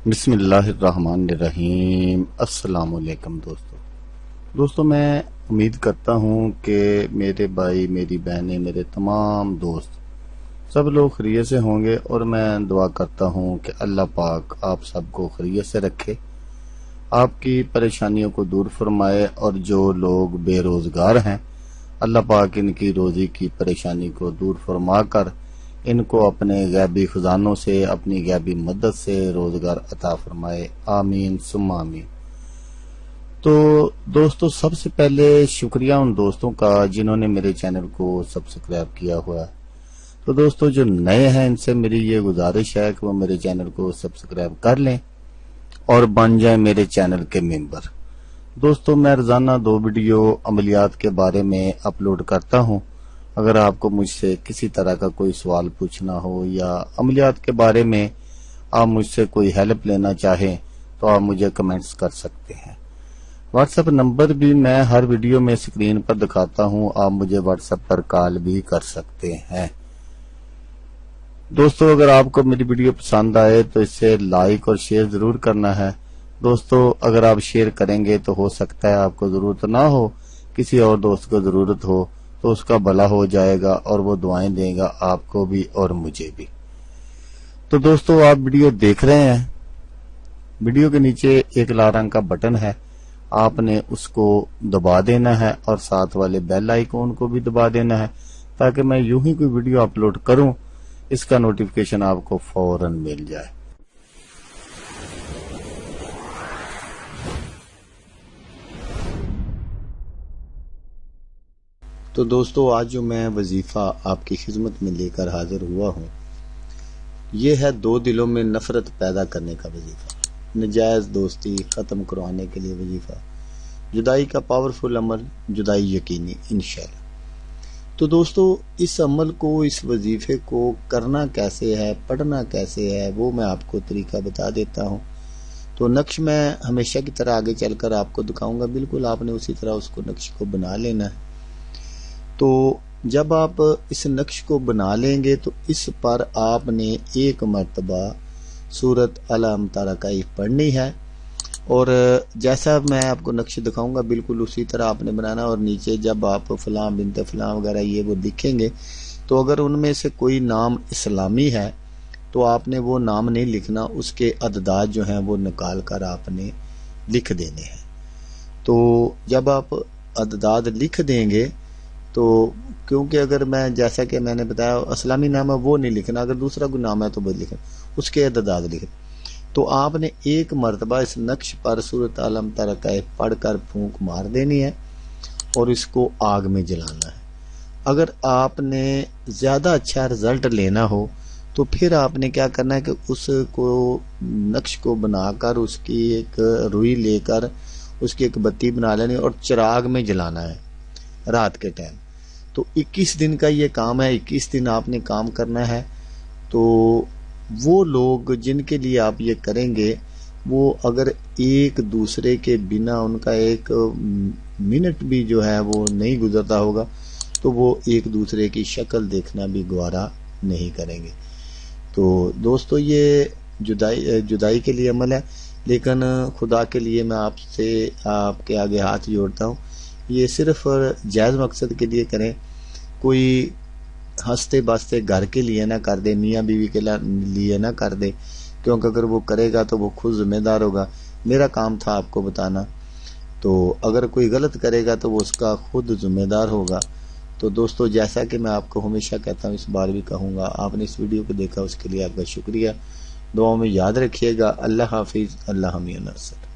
بسم اللہ الرحمن الرحیم۔ السلام علیکم دوستو میں امید کرتا ہوں کہ میرے بھائی، میری بہنیں، میرے تمام دوست سب لوگ خیریت سے ہوں گے، اور میں دعا کرتا ہوں کہ اللہ پاک آپ سب کو خیریت سے رکھے، آپ کی پریشانیوں کو دور فرمائے، اور جو لوگ بے روزگار ہیں اللہ پاک ان کی روزی کی پریشانی کو دور فرما کر ان کو اپنے غیبی خزانوں سے، اپنی غیبی مدد سے روزگار عطا فرمائے، آمین ثم آمین۔ تو دوستو، سب سے پہلے شکریہ ان دوستوں کا جنہوں نے میرے چینل کو سبسکرائب کیا ہوا ہے۔ تو دوستو جو نئے ہیں ان سے میری یہ گزارش ہے کہ وہ میرے چینل کو سبسکرائب کر لیں اور بن جائیں میرے چینل کے ممبر۔ دوستو میں روزانہ 2 ویڈیو عملیات کے بارے میں اپلوڈ کرتا ہوں۔ اگر آپ کو مجھ سے کسی طرح کا کوئی سوال پوچھنا ہو یا عملیات کے بارے میں آپ مجھ سے کوئی ہیلپ لینا چاہیں تو آپ مجھے کمنٹس کر سکتے ہیں۔ واٹس ایپ نمبر بھی میں ہر ویڈیو میں اسکرین پر دکھاتا ہوں، آپ مجھے واٹس ایپ پر کال بھی کر سکتے ہیں۔ دوستو اگر آپ کو میری ویڈیو پسند آئے تو اسے لائک اور شیئر ضرور کرنا ہے۔ دوستو اگر آپ شیئر کریں گے تو ہو سکتا ہے آپ کو ضرورت نہ ہو، کسی اور دوست کو ضرورت ہو تو اس کا بھلا ہو جائے گا اور وہ دعائیں دے گا آپ کو بھی اور مجھے بھی۔ تو دوستو آپ ویڈیو دیکھ رہے ہیں، ویڈیو کے نیچے ایک لال رنگ کا بٹن ہے، آپ نے اس کو دبا دینا ہے اور ساتھ والے بیل آئیکن کو بھی دبا دینا ہے تاکہ میں یوں ہی کوئی ویڈیو اپلوڈ کروں اس کا نوٹیفیکیشن آپ کو فوراً مل جائے۔ تو دوستو آج جو میں وظیفہ آپ کی خدمت میں لے کر حاضر ہوا ہوں، یہ ہے 2 دلوں میں نفرت پیدا کرنے کا وظیفہ، نجائز دوستی ختم کروانے کے لیے وظیفہ، جدائی کا پاورفل عمل، جدائی یقینی انشاءاللہ۔ تو دوستو اس عمل کو، اس وظیفے کو کرنا کیسے ہے، پڑھنا کیسے ہے، وہ میں آپ کو طریقہ بتا دیتا ہوں۔ تو نقش میں ہمیشہ کی طرح آگے چل کر آپ کو دکھاؤں گا، بالکل آپ نے اسی طرح اس کو نقش کو بنا لینا ہے۔ تو جب آپ اس نقش کو بنا لیں گے تو اس پر آپ نے 1 مرتبہ سورۃ الم تر کیف پڑھنی ہے، اور جیسا میں آپ کو نقش دکھاؤں گا بالکل اسی طرح آپ نے بنانا، اور نیچے جب آپ فلاں بنت فلاں وغیرہ یہ وہ لکھیں گے تو اگر ان میں سے کوئی نام اسلامی ہے تو آپ نے وہ نام نہیں لکھنا، اس کے عدداد جو ہیں وہ نکال کر آپ نے لکھ دینے ہیں۔ تو جب آپ عدداد لکھ دیں گے تو کیونکہ اگر میں جیسا کہ میں نے بتایا اسلامی نام ہے وہ نہیں لکھنا، اگر دوسرا کوئی نام ہے تو وہ لکھنا، اس کے عدداد لکھنا۔ تو آپ نے 1 مرتبہ اس نقش پر سورۃ الم تر کیف پڑھ کر پھونک مار دینی ہے اور اس کو آگ میں جلانا ہے۔ اگر آپ نے زیادہ اچھا رزلٹ لینا ہو تو پھر آپ نے کیا کرنا ہے کہ اس کو نقش کو بنا کر اس کی ایک روئی لے کر اس کی ایک بتی بنا لینی اور چراغ میں جلانا ہے رات کے ٹائم۔ تو 21 دن کا یہ کام ہے، 21 دن آپ نے کام کرنا ہے۔ تو وہ لوگ جن کے لیے آپ یہ کریں گے وہ اگر ایک دوسرے کے بنا ان کا 1 منٹ بھی جو ہے وہ نہیں گزرتا ہوگا تو وہ ایک دوسرے کی شکل دیکھنا بھی گوارا نہیں کریں گے۔ تو دوستو یہ جدائی کے لیے عمل ہے، لیکن خدا کے لیے میں آپ کے آگے ہاتھ جوڑتا ہوں، یہ صرف جائز مقصد کے لیے کریں، کوئی ہنستے باستے گھر کے لیے نہ کر دے، میاں بیوی کے لیے نہ کر دے، کیونکہ اگر وہ کرے گا تو وہ خود ذمہ دار ہوگا، میرا کام تھا آپ کو بتانا۔ تو اگر کوئی غلط کرے گا تو وہ اس کا خود ذمہ دار ہوگا۔ تو دوستو جیسا کہ میں آپ کو ہمیشہ کہتا ہوں، اس بار بھی کہوں گا، آپ نے اس ویڈیو کو دیکھا اس کے لیے آپ کا شکریہ، دعاؤں میں یاد رکھیے گا۔ اللہ حافظ، اللہ حامی و ناصر۔